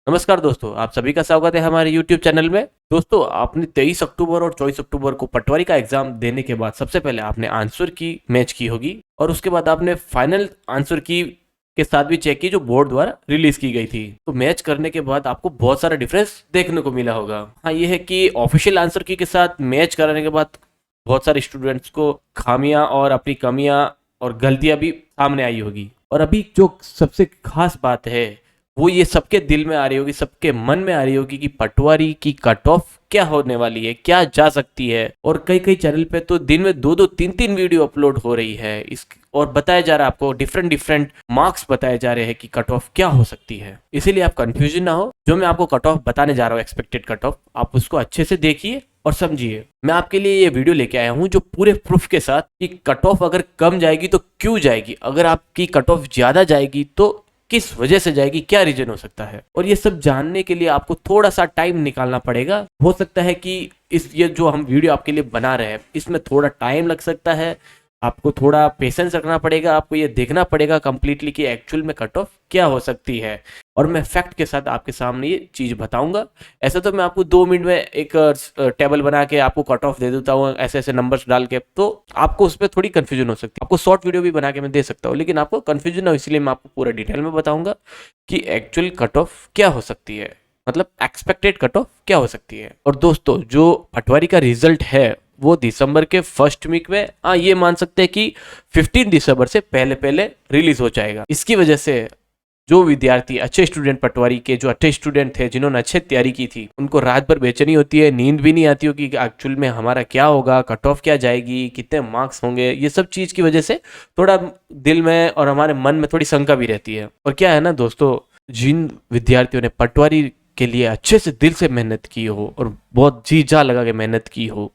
नमस्कार दोस्तों, आप सभी का स्वागत है हमारे YouTube चैनल में। दोस्तों, आपने 23 अक्टूबर और 24 अक्टूबर को पटवारी का एग्जाम देने के बाद सबसे पहले आपने आंसर की मैच की होगी और उसके बाद आपने फाइनल आंसर की के साथ भी चेक की जो बोर्ड द्वारा रिलीज की गई थी। तो मैच करने के बाद आपको बहुत सारा डिफरेंस देखने को मिला होगा। हाँ, ये है कि ऑफिशियल आंसर की के साथ मैच कराने के बाद बहुत सारे स्टूडेंट्स को खामियां और अपनी कमियां और गलतियां भी सामने आई होगी। और अभी जो सबसे खास बात है वो ये सबके दिल में आ रही होगी, सबके मन में आ रही होगी कि पटवारी की कट ऑफ क्या होने वाली है, क्या जा सकती है। और कई कई चैनल पे तो दिन में दो दो तीन तीन वीडियो अपलोड हो रही है इस और बताया जा रहा है आपको, डिफरेंट डिफरेंट मार्क्स बताए जा रहे हैं कि कट ऑफ क्या हो सकती है। इसीलिए आप कंफ्यूजन ना हो। जो मैं आपको कट ऑफ बताने जा रहा हूँ, एक्सपेक्टेड कट ऑफ, आप उसको अच्छे से देखिए और समझिए। मैं आपके लिए ये वीडियो लेके आया हूँ जो पूरे प्रूफ के साथ कि कट ऑफ अगर कम जाएगी तो क्यों जाएगी, अगर आपकी कट ऑफ ज्यादा जाएगी तो किस वजह से जाएगी, क्या रीजन हो सकता है। और ये सब जानने के लिए आपको थोड़ा सा टाइम निकालना पड़ेगा। हो सकता है कि ये जो हम वीडियो आपके लिए बना रहे हैं इसमें थोड़ा टाइम लग सकता है, आपको थोड़ा पेशेंस रखना पड़ेगा, आपको ये देखना पड़ेगा कंप्लीटली कि एक्चुअल में कट ऑफ क्या हो सकती है। और मैं फैक्ट के साथ आपके सामने ये चीज बताऊंगा। ऐसा तो मैं आपको 2 मिनट में एक टेबल बना के आपको कट ऑफ दे देता हूँ ऐसे ऐसे नंबर्स डाल के, तो आपको उसमें थोड़ी कंफ्यूजन हो सकती है। आपको शॉर्ट वीडियो भी बना के मैं दे सकता हूँ, लेकिन आपको कंफ्यूजन हो इसलिए मैं आपको पूरा डिटेल में बताऊंगा कि एक्चुअल कट ऑफ क्या हो सकती है, मतलब एक्सपेक्टेड कट ऑफ क्या हो सकती है। और दोस्तों, जो पटवारी का रिजल्ट है वो दिसंबर के फर्स्ट वीक में, हाँ ये मान सकते हैं कि 15 दिसंबर से पहले पहले रिलीज हो जाएगा। इसकी वजह से जो विद्यार्थी अच्छे स्टूडेंट, पटवारी के जो अच्छे स्टूडेंट थे जिन्होंने अच्छे तैयारी की थी, उनको रात भर बेचैनी होती है, नींद भी नहीं आती होगी कि एक्चुअल में हमारा क्या होगा, कट ऑफ क्या जाएगी, कितने मार्क्स होंगे। ये सब चीज की वजह से थोड़ा दिल में और हमारे मन में थोड़ी शंका भी रहती है। और क्या है ना दोस्तों, जिन विद्यार्थियों ने पटवारी के लिए अच्छे से दिल से मेहनत की हो और बहुत जी जा लगा के मेहनत की हो,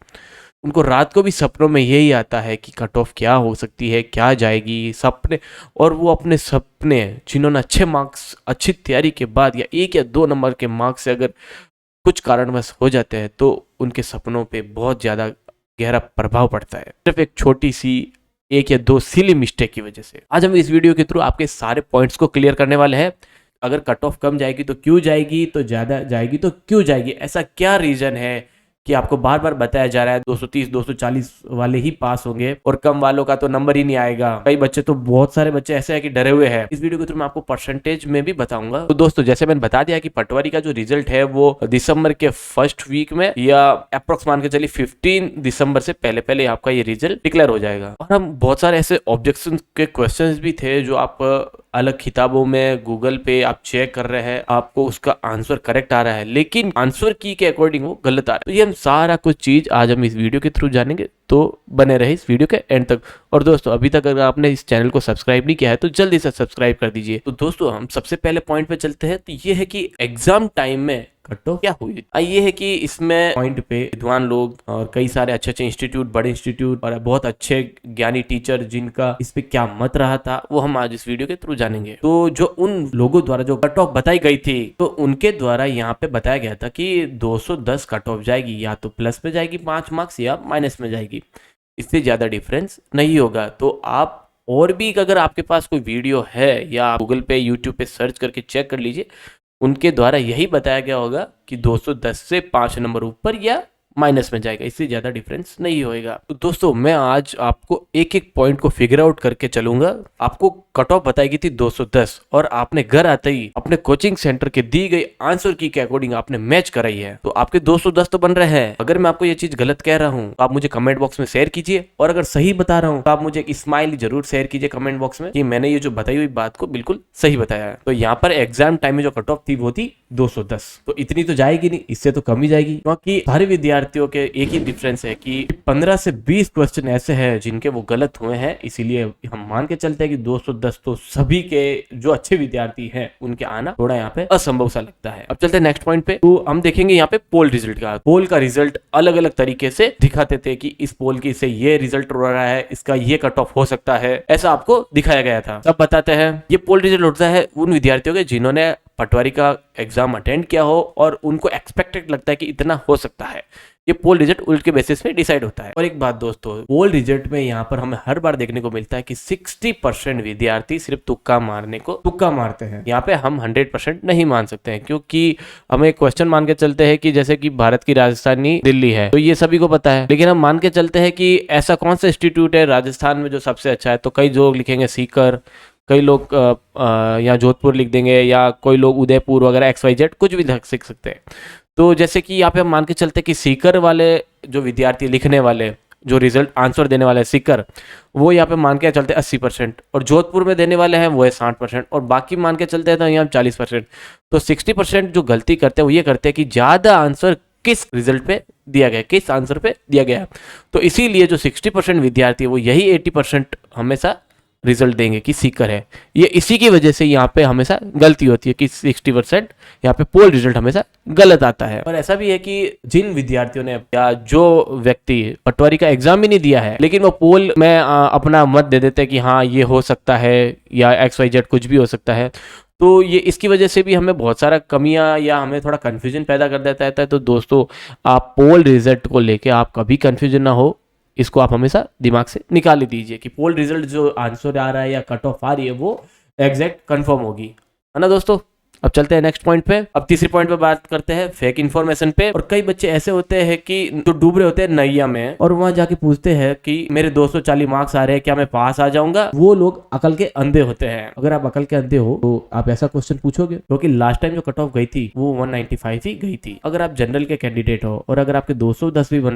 उनको रात को भी सपनों में यही आता है कि कट ऑफ क्या हो सकती है, क्या जाएगी सपने। और वो अपने सपने, जिन्होंने अच्छे मार्क्स, अच्छी तैयारी के बाद या 1 या 2 नंबर के मार्क्स से अगर कुछ कारणवश हो जाते हैं तो उनके सपनों पे बहुत ज़्यादा गहरा प्रभाव पड़ता है, सिर्फ एक छोटी सी 1 या 2 सिली मिस्टेक की वजह से। आज हम इस वीडियो के थ्रू आपके सारे पॉइंट्स को क्लियर करने वाले हैं। अगर कट ऑफ कम जाएगी तो क्यों जाएगी, तो ज़्यादा जाएगी तो क्यों जाएगी, ऐसा क्या रीज़न है कि आपको बार बार बताया जा रहा है 230 240 वाले ही पास होंगे और कम वालों का तो नंबर ही नहीं आएगा। कई बच्चे तो, बहुत सारे बच्चे ऐसे हैं कि डरे हुए हैं। इस वीडियो के थ्रू मैं आपको परसेंटेज में भी बताऊंगा। तो दोस्तों, जैसे मैंने बता दिया कि पटवारी का जो रिजल्ट है वो दिसंबर के फर्स्ट वीक में या अप्रोक्स मान के चलिए 15 दिसंबर से पहले पहले आपका ये रिजल्ट डिक्लेयर हो जाएगा। और हम बहुत सारे ऐसे ऑब्जेक्शन के क्वेश्चन भी थे जो आप अलग किताबों में, गूगल पे आप चेक कर रहे हैं, आपको उसका आंसर करेक्ट आ रहा है, लेकिन आंसर की के अकॉर्डिंग वो गलत आ रहा है। तो ये हम सारा कुछ चीज आज हम इस वीडियो के थ्रू जानेंगे, तो बने रहे इस वीडियो के एंड तक। और दोस्तों, अभी तक अगर आपने इस चैनल को सब्सक्राइब नहीं किया है तो जल्दी से सब्सक्राइब कर दीजिए। तो दोस्तों, हम सबसे पहले पॉइंट पे चलते हैं। तो ये है कि एग्जाम टाइम में कट ऑफ क्या हुई। ये है कि इसमें पॉइंट पे विद्वान लोग और कई सारे अच्छे अच्छे इंस्टीट्यूट, बड़े इंस्टीट्यूट और बहुत अच्छे ज्ञानी टीचर जिनका इस पे क्या मत रहा था वो हम आज इस वीडियो के थ्रू जानेंगे। तो जो उन लोगों द्वारा जो कट ऑफ बताई गई थी, तो उनके द्वारा यहाँ पे बताया गया था कि 210 कट ऑफ जाएगी, या तो प्लस में जाएगी 5 मार्क्स या माइनस में जाएगी, इससे ज्यादा डिफरेंस नहीं होगा। तो आप और भी अगर आपके पास कोई वीडियो है या गूगल पे, यूट्यूब पे सर्च करके चेक कर लीजिए, उनके द्वारा यही बताया गया होगा कि 210 से 5 नंबर ऊपर या माइनस में जाएगा, इससे ज्यादा डिफरेंस नहीं होएगा। तो दोस्तों, मैं आज आपको एक एक पॉइंट को फिगर आउट करके चलूंगा। आपको कट ऑफ बताई गई थी 210 और आपने घर आते ही अपने कोचिंग सेंटर के दी गई आंसर की के अकॉर्डिंग आपने मैच कराई है, तो आपके 210 तो बन रहे हैं। अगर मैं आपको ये चीज गलत कह रहा हूँ तो आप मुझे कमेंट बॉक्स में शेयर कीजिए, और अगर सही बता रहा हूँ तो आप मुझे एक स्माइल जरूर शेयर कीजिए कमेंट बॉक्स में कि मैंने ये जो बताई हुई बात को बिल्कुल सही बताया है। तो यहाँ पर एग्जाम टाइम में जो कट ऑफ थी वो थी 210, तो इतनी तो जाएगी नहीं, इससे तो कम ही जाएगी, क्योंकि सारे विद्यार्थियों के एक ही डिफरेंस है कि 15 से 20 क्वेश्चन ऐसे हैं जिनके वो गलत हुए हैं। इसीलिए हम मान के चलते हैं कि 210 तो सभी के जो अच्छे विद्यार्थी हैं उनके आना थोड़ा यहाँ पे असंभव सा लगता है। अब चलते हैं नेक्स्ट पॉइंट पे। तो हम देखेंगे यहाँ पे पोल रिजल्ट का। पोल का रिजल्ट अलग अलग तरीके से दिखाते थे कि इस पोल की से ये रिजल्ट हो रहा है, इसका ये कट ऑफ हो सकता है, ऐसा आपको दिखाया गया था। अब बताते हैं, ये पोल रिजल्ट होता है उन विद्यार्थियों के जिन्होंने पटवारी का एग्जाम अटेंड किया हो और उनको एक्सपेक्टेड लगता है कि इतना हो सकता है। ये पोल रिजल्ट उल्ट के बेसिस पे डिसाइड होता है। और एक बात दोस्तों, पोल रिजल्ट में यहाँ पर हमें हर बार देखने को मिलता है कि 60% विद्यार्थी सिर्फ तुक्का मारते हैं। यहाँ पे हम 100% नहीं मान सकते हैं, क्योंकि हमें क्वेश्चन मान के चलते हैं कि जैसे कि भारत की राजधानी दिल्ली है, तो ये सभी को पता है, लेकिन हम मान के चलते हैं कि ऐसा कौन सा इंस्टीट्यूट है राजस्थान में जो सबसे अच्छा है, तो कई लोग लिखेंगे सीकर, कई लोग या जोधपुर लिख देंगे, या कोई लोग उदयपुर वगैरह XYZ कुछ भी लिख सकते हैं। तो जैसे कि यहाँ पे हम मान के चलते हैं कि सीकर वाले जो विद्यार्थी लिखने वाले, जो रिजल्ट आंसर देने वाले सीकर, वो यहाँ पे मान के चलते 80%, और जोधपुर में देने वाले हैं वो है 60%, और बाकी मान के चलते हैं तो यहाँ 40%। तो 60% जो गलती करते हैं वो ये करते हैं कि ज़्यादा आंसर किस रिजल्ट पे दिया गया, किस आंसर पे दिया गया। तो इसीलिए जो 60% विद्यार्थी है वो यही 80% हमेशा रिजल्ट देंगे कि सीकर है। ये इसी की वजह से यहाँ पे हमेशा गलती होती है कि 60% यहाँ पे पोल रिजल्ट हमेशा गलत आता है। और ऐसा भी है कि जिन विद्यार्थियों ने या जो व्यक्ति पटवारी का एग्जाम भी नहीं दिया है, लेकिन वो पोल में अपना मत दे देते हैं कि हाँ ये हो सकता है या XYZ कुछ भी हो सकता है, तो ये इसकी वजह से भी हमें बहुत सारा कमियां या हमें थोड़ा कन्फ्यूजन पैदा कर देता है। तो दोस्तों, आप पोल रिजल्ट को लेके आप कभी कन्फ्यूजन ना हो, इसको आप हमेशा दिमाग से निकाल ही दीजिए कि पोल रिजल्ट जो आंसर आ रहा है या कट ऑफ आ रही है वो एग्जैक्ट कंफर्म होगी, है ना दोस्तों। अब चलते हैं नेक्स्ट पॉइंट पे। अब तीसरी पॉइंट पे बात करते हैं फेक इन्फॉर्मेशन पे। और कई बच्चे ऐसे होते हैं कि जो डूब रहे होते हैं नैया में, और वहां जाके पूछते हैं कि मेरे 240 मार्क्स आ रहे हैं, क्या मैं पास आ जाऊंगा। वो लोग अकल के अंधे होते हैं। अगर आप अकल के अंधे हो तो आप ऐसा क्वेश्चन पूछोगे, क्योंकि लास्ट टाइम जो कट ऑफ गई थी वो 195 ही गई थी। अगर आप जनरल के कैंडिडेट हो और अगर आपके 210 भी बन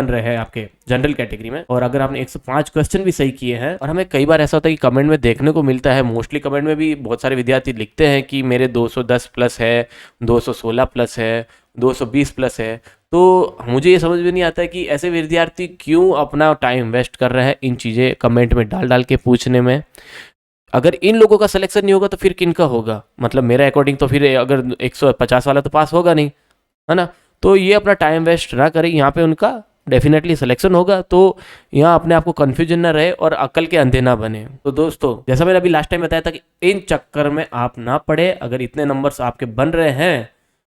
रहे हैं आपके जनरल कैटेगरी में, और अगर आपने 105 क्वेश्चन भी सही किए हैं, और हमें कई बार ऐसा होता है कि कमेंट में देखने को मिलता है, मोस्टली कमेंट में भी बहुत सारे विद्यार्थी लिखते हैं कि मेरे 210 प्लस है, 216 प्लस है, 220 प्लस है। तो मुझे ये समझ में नहीं आता है कि ऐसे विद्यार्थी क्यों अपना टाइम वेस्ट कर रहे हैं इन चीज़ें कमेंट में डाल के पूछने में। अगर इन लोगों का सिलेक्शन नहीं होगा तो फिर किन का होगा? मतलब मेरा अकॉर्डिंग तो फिर अगर 150 वाला तो पास होगा नहीं, है ना। तो ये अपना टाइम वेस्ट ना करें, यहाँ पे उनका डेफिनेटली सिलेक्शन होगा। तो यहाँ अपने आप को कन्फ्यूजन ना रहे और अकल के अंधे ना बने। तो दोस्तों, जैसा मैंने अभी लास्ट टाइम बताया था कि इन चक्कर में आप ना पड़े। अगर इतने नंबर्स आपके बन रहे हैं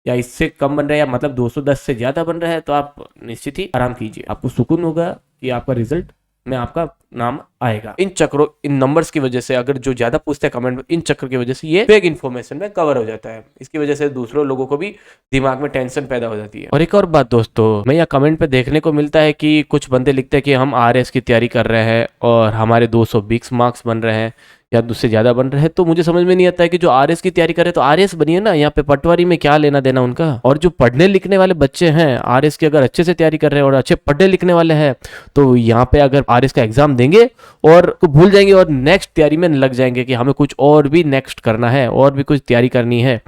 या इससे कम बन रहे हैं, या मतलब 210 से ज़्यादा बन रहे हैं, तो आप निश्चित ही आराम कीजिए। आपको सुकून होगा कि आपका रिजल्ट में आपका नाम आएगा। इन चक्रों, इन नंबर्स की वजह से, अगर जो ज्यादा पूछते हैं कमेंट में, इन चक्कर की वजह से ये फेक इन्फॉर्मेशन में कवर हो जाता है। इसकी वजह से दूसरों लोगों को भी दिमाग में टेंशन पैदा हो जाती है। और एक और बात दोस्तों, मैं यहाँ कमेंट पे देखने को मिलता है कि कुछ बंदे लिखते हैं कि हम RS की तैयारी कर रहे हैं और हमारे 220 मार्क्स बन रहे हैं या उससे ज्यादा बन रहे हैं। तो मुझे समझ में नहीं आता है कि जो RS की तैयारी करे तो RS बनिए ना, यहाँ पे पटवारी में क्या लेना देना उनका। और जो पढ़ने लिखने वाले बच्चे हैं, RS की अगर अच्छे से तैयारी कर रहे हैं और अच्छे पढ़ने लिखने वाले हैं, तो यहाँ पे अगर RS का एग्जाम देंगे और को भूल जाएंगे और नेक्स्ट तैयारी में लग जाएंगे कि हमें कुछ और भी नेक्स्ट करना है और भी कुछ तैयारी करनी है।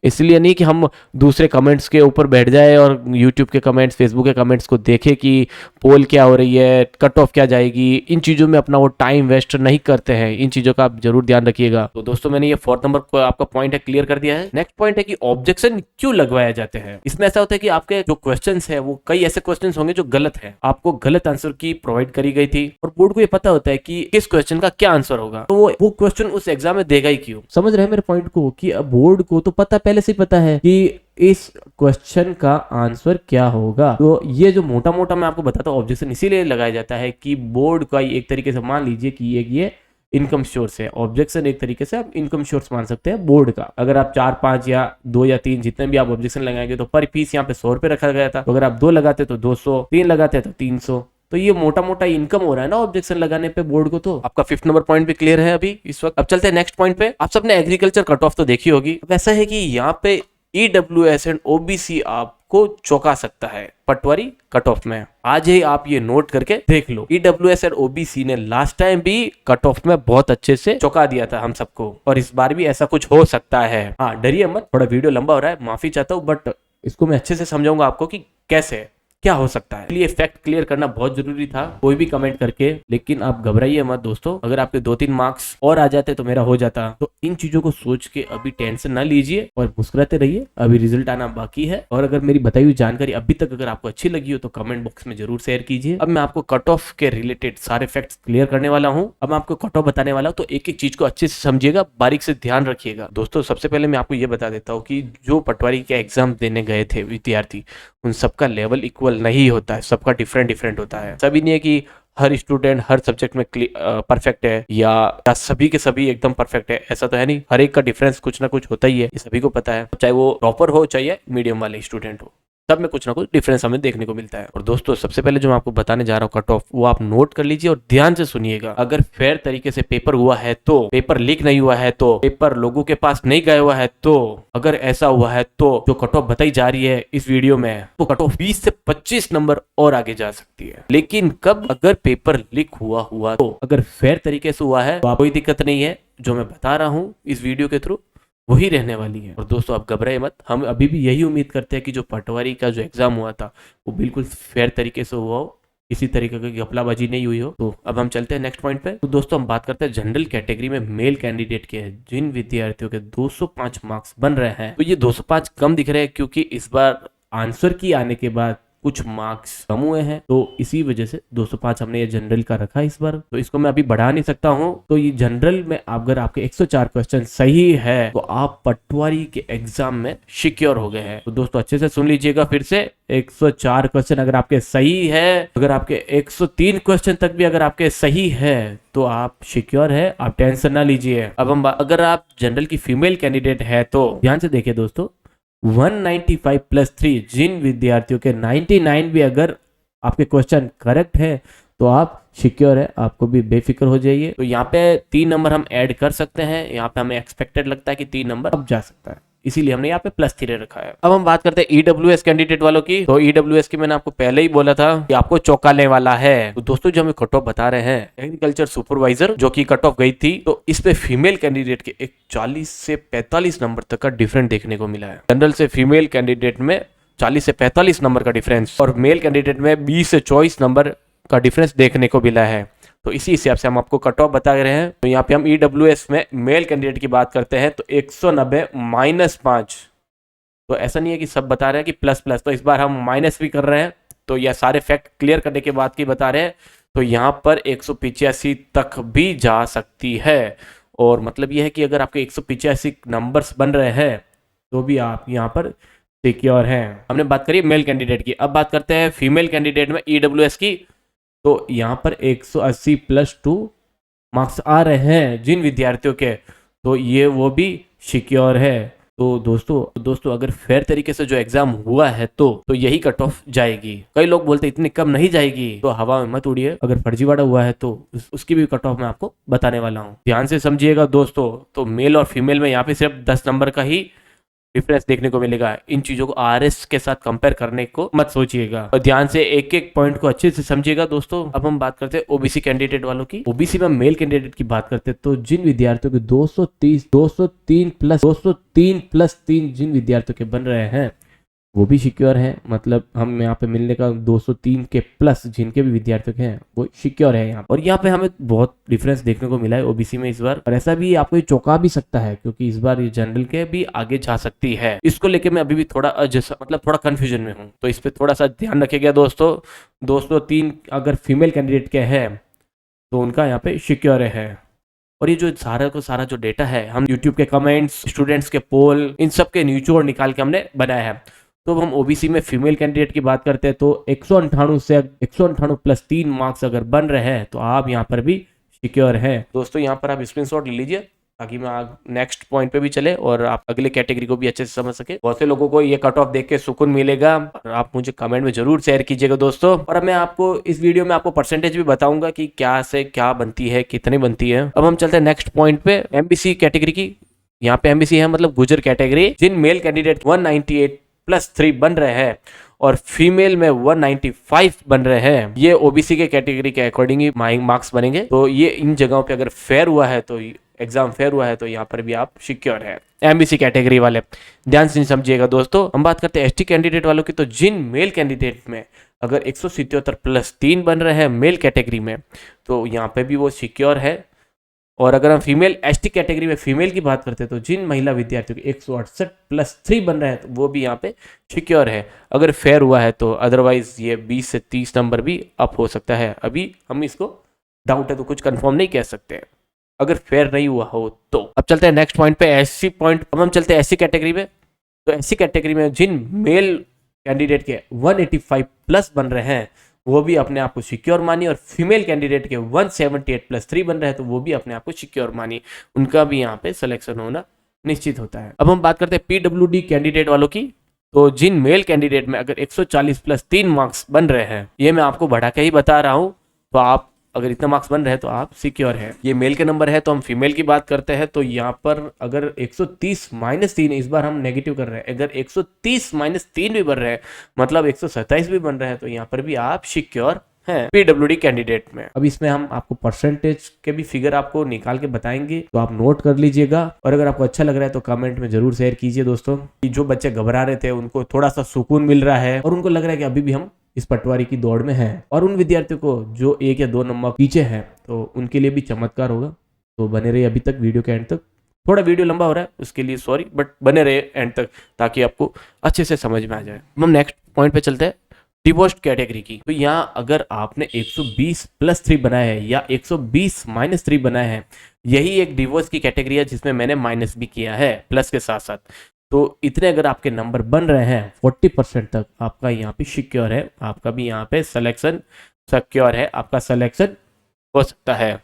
इसलिए नहीं कि हम दूसरे कमेंट्स के ऊपर बैठ जाए और YouTube के कमेंट्स, फेसबुक के कमेंट्स को देखे कि पोल क्या हो रही है, कट ऑफ क्या जाएगी। इन चीज़ों में अपना वो टाइम वेस्ट नहीं करते हैं। इन चीज़ों का आप जरूर ध्यान रखिएगा। तो दोस्तों, मैंने ये 4th नंबर को आपका पॉइंट है क्लियर कर दिया है। नेक्स्ट पॉइंट है कि ऑब्जेक्शन क्यों लगवाए जाते हैं। इसमें ऐसा होता है कि आपके जो क्वेश्चन है वो कई ऐसे क्वेश्चन होंगे जो गलत है, आपको गलत आंसर की प्रोवाइड करी गई थी, और बोर्ड को ये पता होता है कि किस क्वेश्चन का क्या आंसर होगा, तो वो क्वेश्चन उस एग्जाम में देगा ही क्यों। समझ रहे हैं मेरे पॉइंट को, कि बोर्ड को तो पता पहले से पता है कि इस क्वेश्चन का आंसर क्या होगा। तो ये जो मोटा मोटा मैं आपको बताता हूँ, ऑब्जेक्शन इसीलिए लगाया जाता है कि बोर्ड का एक तरीके से मान लीजिए कि ये इनकम सोर्स है। ऑब्जेक्शन एक तरीके से आप इनकम सोर्स मान सकते हैं बोर्ड का। अगर आप 4, 5 या 2 या 3 जितने भी आप ऑब्जेक्शन लगाएंगे, तो पर पीस यहाँ पे 100 रुपए रखा गया था। तो अगर आप 2 लगाते तो 200, 3 लगाते तो 300। तो ये मोटा मोटा इनकम हो रहा है ना ऑब्जेक्शन लगाने पे बोर्ड को। तो आपका 5th नंबर पॉइंट भी क्लियर है अभी इस वक्त। अब चलते हैं नेक्स्ट पॉइंट पे। आप सबने एग्रीकल्चर कट ऑफ तो देखी होगी। अब ऐसा है कि यहाँ पे EWS एंड OBC आपको चौंका सकता है पटवारी कट ऑफ में। आज ही आप ये नोट करके देख लो। EWS और OBC ने लास्ट टाइम भी कट ऑफ में बहुत अच्छे से चौंका दिया था हम सबको, और इस बार भी ऐसा कुछ हो सकता है। हाँ, डरिए मत, थोड़ा वीडियो लंबा हो रहा है, माफी चाहता हूँ, बट इसको मैं अच्छे से समझाऊंगा आपको कि कैसे। क्या हो सकता है। इसलिए फैक्ट क्लियर करना बहुत जरूरी था, कोई भी कमेंट करके। लेकिन आप घबराइए मत दोस्तों, अगर आपके 2-3 मार्क्स और आ जाते तो मेरा हो जाता। तो इन चीजों को सोच के अभी टेंशन ना लीजिए और मुस्कुराते रहिए, अभी रिजल्ट आना बाकी है। और अगर मेरी बताई हुई जानकारी अभी तक अगर आपको अच्छी लगी हो तो कमेंट बॉक्स में जरूर शेयर कीजिए। अब मैं आपको कट ऑफ के रिलेटेड सारे फैक्ट्स क्लियर करने वाला हूँ। अब मैं आपको कट ऑफ बताने वाला हूँ, तो एक एक चीज को अच्छे से समझिएगा, बारीक से ध्यान रखिएगा। दोस्तों सबसे पहले मैं आपको ये बता देता हूँ कि जो पटवारी के एग्जाम देने गए थे विद्यार्थी, उन सबका लेवल इक्वल नहीं होता है, सबका डिफरेंट डिफरेंट होता है। सभी नहीं है कि हर स्टूडेंट हर सब्जेक्ट में परफेक्ट है या सभी के सभी एकदम परफेक्ट है, ऐसा तो है नहीं। हर एक का डिफरेंस कुछ ना कुछ होता ही है, ये सभी को पता है, चाहे वो टॉपर हो चाहे मीडियम वाले स्टूडेंट हो, सब में कुछ ना कुछ डिफरेंस हमें देखने को मिलता है। और दोस्तों सबसे पहले जो मैं आपको बताने जा रहा हूँ कट ऑफ, वो आप नोट कर लीजिए और ध्यान से सुनिएगा। अगर फेयर तरीके से पेपर हुआ है तो, पेपर लीक नहीं हुआ है तो, पेपर लोगों के पास नहीं गया हुआ है तो, अगर ऐसा हुआ है तो जो कट ऑफ बताई जा रही है इस वीडियो में, तो कट ऑफ 20 से 25 नंबर और आगे जा सकती है। लेकिन कब, अगर पेपर लीक हुआ तो, अगर फेयर तरीके से हुआ है तो कोई दिक्कत नहीं है। जो मैं बता रहा हूँ इस वीडियो के थ्रू वही रहने वाली है। और दोस्तों आप घबराए मत, हम अभी भी यही उम्मीद करते हैं कि जो पटवारी का जो एग्जाम हुआ था वो बिल्कुल फेयर तरीके से हुआ हो, किसी तरीके की घपलाबाजी नहीं हुई हो। तो अब हम चलते हैं नेक्स्ट पॉइंट पे। तो दोस्तों हम बात करते हैं जनरल कैटेगरी में मेल कैंडिडेट के, जिन विद्यार्थियों के 205 मार्क्स बन रहे हैं। तो ये 205 कम दिख रहे हैं क्योंकि इस बार आंसर की आने के बाद कुछ मार्क्स कम हुए हैं, तो इसी वजह से 205 हमने ये जनरल का रखा इस बार। तो इसको मैं अभी बढ़ा नहीं सकता हूँ। तो ये जनरल में अगर आपके 104 क्वेश्चन सही है तो आप पटवारी के एग्जाम में सिक्योर हो गए हैं। तो दोस्तों अच्छे से सुन लीजिएगा फिर से, 104 क्वेश्चन अगर आपके सही है, अगर आपके 103 क्वेश्चन तक भी अगर आपके सही है तो आप सिक्योर है, आप टेंशन ना लीजिए। अब हम अगर आप जनरल की फीमेल कैंडिडेट है तो ध्यान से देखिए दोस्तों, 195 प्लस 3, जिन विद्यार्थियों के 99 भी अगर आपके क्वेश्चन करेक्ट है तो आप सिक्योर है, आपको भी बेफिक्र हो जाइए। तो यहाँ पे 3 नंबर हम ऐड कर सकते हैं, यहाँ पे हमें एक्सपेक्टेड लगता है कि 3 नंबर अब जा सकता है, इसीलिए हमने यहाँ पे +3 रखा है। अब हम बात करते हैं ईडब्ल्यूएस कैंडिडेट वालों की। तो ईडब्ल्यूएस की मैंने आपको पहले ही बोला था कि आपको चौंकाने वाला है। तो दोस्तों जो हमें कट ऑफ बता रहे हैं, एग्रीकल्चर सुपरवाइजर जो कि कट ऑफ गई थी, तो इस पे फीमेल कैंडिडेट के एक 40 से 45 नंबर तक का डिफरेंस देखने को मिला है। जनरल से फीमेल कैंडिडेट में 40 से 45 नंबर का डिफरेंस और मेल कैंडिडेट में 20 से 24 नंबर का डिफरेंस देखने को मिला है। तो इसी हिसाब से हम आपको कट ऑफ बता रहे हैं। तो यहाँ पे हम ईडब्ल्यूएस में मेल कैंडिडेट की बात करते हैं तो 190 -5। तो ऐसा नहीं है कि सब बता रहे हैं कि प्लस, तो इस बार हम माइनस भी कर रहे हैं। तो यह सारे फैक्ट क्लियर करने के बाद की बता रहे हैं। तो यहाँ पर 185 तक भी जा सकती है। और मतलब यह है कि अगर आपके 185 नंबर्स बन रहे हैं तो भी आप यहाँ पर सिक्योर हैं। हमने बात करी मेल कैंडिडेट की, अब बात करते हैं फीमेल कैंडिडेट में ईडब्ल्यूएस की। तो यहाँ पर 180 + 2 मार्क्स आ रहे हैं जिन विद्यार्थियों के, तो ये वो भी सिक्योर है। तो दोस्तों अगर फेयर तरीके से जो एग्जाम हुआ है तो यही कट ऑफ जाएगी। कई लोग बोलते इतनी कम नहीं जाएगी, तो हवा में मत उड़िए। अगर फर्जीवाड़ा हुआ है तो उसकी भी कट ऑफ मैं आपको बताने वाला हूँ, ध्यान से समझिएगा दोस्तों। तो मेल और फीमेल में यहाँ पे सिर्फ 10 नंबर का ही डिफरेंस देखने को मिलेगा। इन चीजों को आरएस के साथ कंपेयर करने को मत सोचिएगा और ध्यान से एक एक पॉइंट को अच्छे से समझिएगा दोस्तों। अब हम बात करते हैं ओबीसी कैंडिडेट वालों की। ओबीसी में मेल कैंडिडेट की बात करते हैं तो जिन विद्यार्थियों के 203 + 3 जिन विद्यार्थियों के बन रहे हैं वो भी सिक्योर है। मतलब हम यहाँ पे मिलने का 203 के प्लस जिनके भी विद्यार्थियों के हैं वो सिक्योर है यहाँ। और यहाँ पे हमें बहुत डिफरेंस देखने को मिला है ओबीसी में इस बार, और ऐसा भी आपको चौंका भी सकता है क्योंकि इस बार ये जनरल के भी आगे जा सकती है। इसको लेके मैं अभी भी थोड़ा थोड़ा कंफ्यूजन में हूँ, तो इस पे थोड़ा सा ध्यान रखिएगा दोस्तों। 203 अगर फीमेल कैंडिडेट के हैं तो उनका यहाँ पे सिक्योर है। और ये जो सारा जो डेटा है हम यूट्यूब के कमेंट्स, स्टूडेंट्स के पोल, इन सब के निचोड़ निकाल के हमने बनाया है। तो हम ओबीसी में फीमेल कैंडिडेट की बात करते हैं तो 198 से 198 + 3 मार्क्स अगर बन रहे हैं तो आप यहाँ पर भी सिक्योर हैं। दोस्तों यहाँ पर आप स्क्रीनशॉट ले लीजिए ताकि मैं नेक्स्ट पॉइंट पे भी चले और आप अगले कैटेगरी को भी अच्छे से समझ सके। बहुत से लोगों को ये कट ऑफ देख के सुकून मिलेगा और आप मुझे कमेंट में जरूर शेयर कीजिएगा दोस्तों। और मैं आपको इस वीडियो में आपको परसेंटेज भी बताऊंगा कि क्या से क्या बनती है, कितनी बनती है। अब हम चलते हैं नेक्स्ट पॉइंट पे, एमबीसी कैटेगरी की। यहाँ पे एमबीसी है मतलब गुजर कैटेगरी, जिन मेल कैंडिडेट 198 + 3 बन रहे हैं और फीमेल में 195 बन रहे हैं। ये ओबीसी के कैटेगरी के अकॉर्डिंग ही मार्क्स बनेंगे। तो ये इन जगहों पे अगर फेयर हुआ है तो एग्जाम फेयर हुआ है तो यहाँ पर भी आप सिक्योर है। एमबीसी कैटेगरी वाले ध्यान से समझिएगा दोस्तों। हम बात करते हैं एसटी कैंडिडेट वालों की, तो जिन मेल कैंडिडेट में अगर 177+3 बन रहे हैं मेल कैटेगरी में तो यहाँ पे भी वो सिक्योर है। और अगर हम फीमेल एसटी कैटेगरी में फीमेल की बात करते हैं तो जिन महिला विद्यार्थियों के 168+3 बन रहे हैं तो वो भी यहाँ पे सिक्योर है अगर फेयर हुआ है तो। अदरवाइज ये 20 से 30 नंबर भी अप हो सकता है। अभी हम इसको डाउट है तो कुछ कंफर्म नहीं कह सकते अगर फेयर नहीं हुआ हो तो। अब चलते हैं नेक्स्ट पॉइंट पे, एससी पॉइंट। अब हम चलते हैं एससी कैटेगरी में। तो एससी कैटेगरी में जिन मेल कैंडिडेट के 185+ बन रहे हैं वो भी अपने आप को सिक्योर मानी, और फीमेल कैंडिडेट के 178+3 बन रहे हैं तो वो भी अपने आप को सिक्योर मानी, उनका भी यहाँ पे सिलेक्शन होना निश्चित होता है। अब हम बात करते हैं पीडब्ल्यूडी कैंडिडेट वालों की। तो जिन मेल कैंडिडेट में अगर 140+3 मार्क्स बन रहे हैं, ये मैं आपको बढ़ा के ही बता रहा हूँ, तो आप अगर इतना मार्क्स बन रहे हैं तो आप सिक्योर है। ये मेल के नंबर है। तो हम फीमेल की बात करते हैं तो यहाँ पर अगर 130-3, इस बार हम नेगेटिव कर रहे हैं, अगर 130-3 भी बन रहे हैं मतलब 127 भी बन रहे हैं तो यहाँ पर भी आप सिक्योर हैं पीडब्ल्यूडी कैंडिडेट में। अब इसमें हम आपको परसेंटेज के भी फिगर आपको निकाल के बताएंगे तो आप नोट कर लीजिएगा। और अगर आपको अच्छा लग रहा है तो कमेंट में जरूर शेयर कीजिए दोस्तों, कि जो बच्चे घबरा रहे थे उनको थोड़ा सा सुकून मिल रहा है और उनको लग रहा है कि अभी भी हम इस पटवारी की दौड़ में है। और उन विद्यार्थियों को जो 1 या 2 नंबर पीछे हैं तो उनके लिए भी चमत्कार होगा। तो बने रहिए अभी तक वीडियो के एंड तक। थोड़ा वीडियो लंबा हो रहा है उसके लिए सॉरी, बट बने रहिए एंड तक ताकि आपको अच्छे से समझ में आ जाए। हम नेक्स्ट पॉइंट पे चलते हैं, डिवोर्स्ड कैटेगरी की। तो यहाँ अगर आपने 120+3 बनाया है या 120-3 बनाया है, यही एक डिवोर्स की कैटेगरी है जिसमें मैंने माइनस भी किया है प्लस के साथ साथ। तो इतने अगर आपके नंबर बन रहे हैं 40% तक, आपका यहाँ पे सिक्योर है, आपका भी यहाँ पे सिलेक्शन सिक्योर है, आपका सिलेक्शन हो सकता है।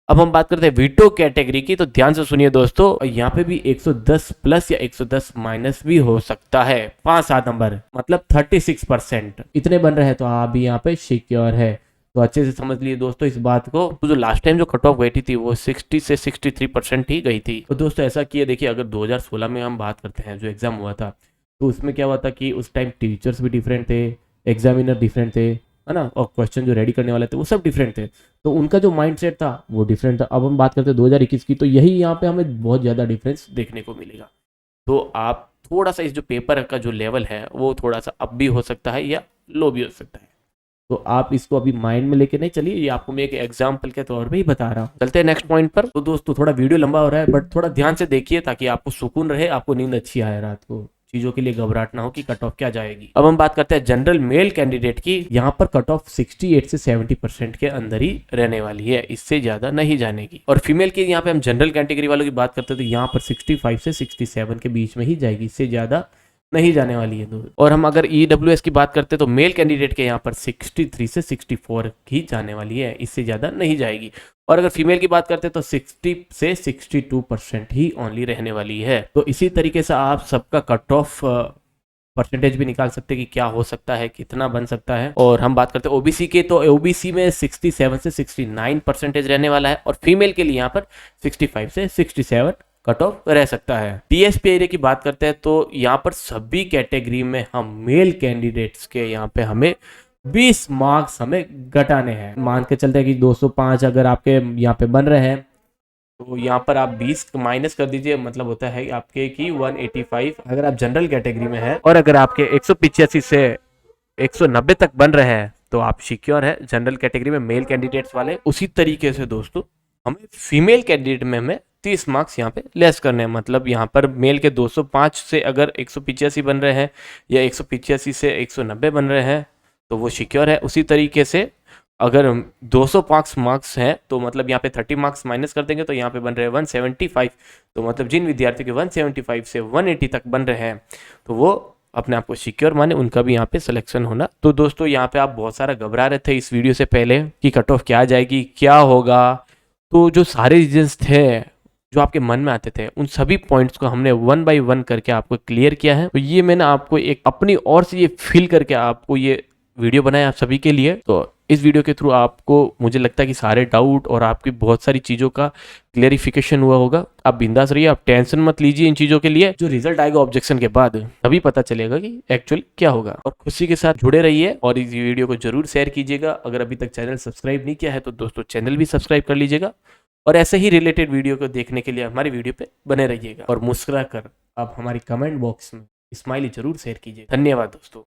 अब हम बात करते हैं वीटो कैटेगरी की। तो ध्यान से सुनिए दोस्तों, यहाँ पे भी 110+ या 110- भी हो सकता है, 5-7 नंबर मतलब 36% इतने बन रहे हैं तो आप भी यहाँ पे सिक्योर है। तो अच्छे से समझ लिए दोस्तों इस बात को। तो जो लास्ट टाइम जो कट ऑफ गई थी वो 60 से 63% ही गई थी। तो दोस्तों ऐसा किए देखिए, अगर 2016 में हम बात करते हैं जो एग्जाम हुआ था तो उसमें क्या हुआ था कि उस टाइम टीचर्स भी डिफरेंट थे, एग्जामिनर डिफरेंट थे, है ना, और क्वेश्चन जो रेडी करने वाले थे वो सब डिफरेंट थे, तो उनका जो माइंडसेट था वो डिफरेंट था। अब हम बात करते हैं 2021 की, तो यही यहाँ पे हमें बहुत ज़्यादा डिफरेंस देखने को मिलेगा। तो आप थोड़ा सा इस जो पेपर का जो लेवल है वो थोड़ा सा अप भी हो सकता है या लो भी हो सकता है। तो आप इसको अभी माइंड में लेके नहीं चलिए, ये आपको मैं एक एग्जाम्पल के तौर पे ही बता रहा हूँ। चलते हैं नेक्स्ट पॉइंट पर। तो दोस्तों थोड़ा वीडियो लंबा हो रहा है बट थोड़ा ध्यान से देखिए ताकि आपको सुकून रहे, आपको नींद अच्छी आए रात को, चीजों के लिए घबराहट ना हो कि कट ऑफ क्या जाएगी। अब हम बात करते हैं जनरल मेल कैंडिडेट की। यहाँ पर कट ऑफ 68 से 70% के अंदर ही रहने वाली है, इससे ज्यादा नहीं जानेगी। और फीमेल की यहाँ पे हम जनरल कैटेगरी वालों की बात करते हैं तो यहाँ पर 65 से 67 के बीच में ही जाएगी, इससे ज्यादा नहीं जाने वाली है। और हम अगर EWS की बात करते हैं तो मेल कैंडिडेट के यहाँ पर 63 से 64 ही जाने वाली है, इससे ज़्यादा नहीं जाएगी। और अगर फीमेल की बात करते हैं तो 60 से 62% ही ओनली रहने वाली है। तो इसी तरीके से आप सबका कट ऑफ परसेंटेज भी निकाल सकते हैं कि क्या हो सकता है, कितना बन सकता है। और हम बात करते हैं ओबीसी के, तो ओबीसी में 67 से 69% रहने वाला है, और फीमेल के लिए यहाँ पर 65 से 67 कट ऑफ रह सकता है। टीएसपी एरिया की बात करते हैं तो यहाँ पर सभी कैटेगरी में हम मेल कैंडिडेट्स के यहाँ पे हमें 20 मार्क्स हमें घटाने हैं। मान के चलते हैं कि 205 अगर आपके यहाँ पे बन रहे हैं तो यहाँ पर आप 20 माइनस कर दीजिए, मतलब होता है आपके कि 185 अगर आप जनरल कैटेगरी में है, और अगर आपके 185 से 190 तक बन रहे हैं तो आप सिक्योर है जनरल कैटेगरी में मेल कैंडिडेट्स वाले। उसी तरीके से दोस्तों हमें फीमेल कैंडिडेट में हमें 30 मार्क्स यहाँ पे लेस करने हैं, मतलब यहाँ पर मेल के 205 से अगर 185 बन रहे हैं या 185 से 190 बन रहे हैं तो वो सिक्योर है। उसी तरीके से अगर 205 मार्क्स हैं तो मतलब यहाँ पे 30 मार्क्स माइनस कर देंगे तो यहाँ पे बन रहे हैं 175, तो मतलब जिन विद्यार्थियों के 175 से 180 तक बन रहे हैं तो वो अपने आप को सिक्योर माने, उनका भी यहाँ पे सिलेक्शन होना। तो दोस्तों यहाँ पे आप बहुत सारा घबरा रहे थे इस वीडियो से पहले कि कट ऑफ क्या जाएगी, क्या होगा, तो जो सारे रीजंस थे जो आपके मन में आते थे उन सभी पॉइंट्स को हमने 1 बाय 1 करके आपको क्लियर किया है। तो ये मैंने आपको एक अपनी ओर से ये फील करके आपको ये वीडियो बनाया आप सभी के लिए। तो इस वीडियो के थ्रू आपको मुझे लगता है कि सारे डाउट और आपकी बहुत सारी चीज़ों का क्लियरिफिकेशन हुआ होगा। आप बिंदास रहिए, आप टेंशन मत लीजिए इन चीज़ों के लिए। जो रिजल्ट आएगा ऑब्जेक्शन के बाद तभी पता चलेगा कि एक्चुअली क्या होगा। और खुशी के साथ जुड़े रहिए और इस वीडियो को जरूर शेयर कीजिएगा। अगर अभी तक चैनल सब्सक्राइब नहीं किया है तो दोस्तों चैनल भी सब्सक्राइब कर लीजिएगा और ऐसे ही रिलेटेड वीडियो को देखने के लिए हमारी वीडियो पे बने रहिएगा और मुस्कुरा कर आप हमारी कमेंट बॉक्स में स्माइली जरूर शेयर कीजिए। धन्यवाद दोस्तों।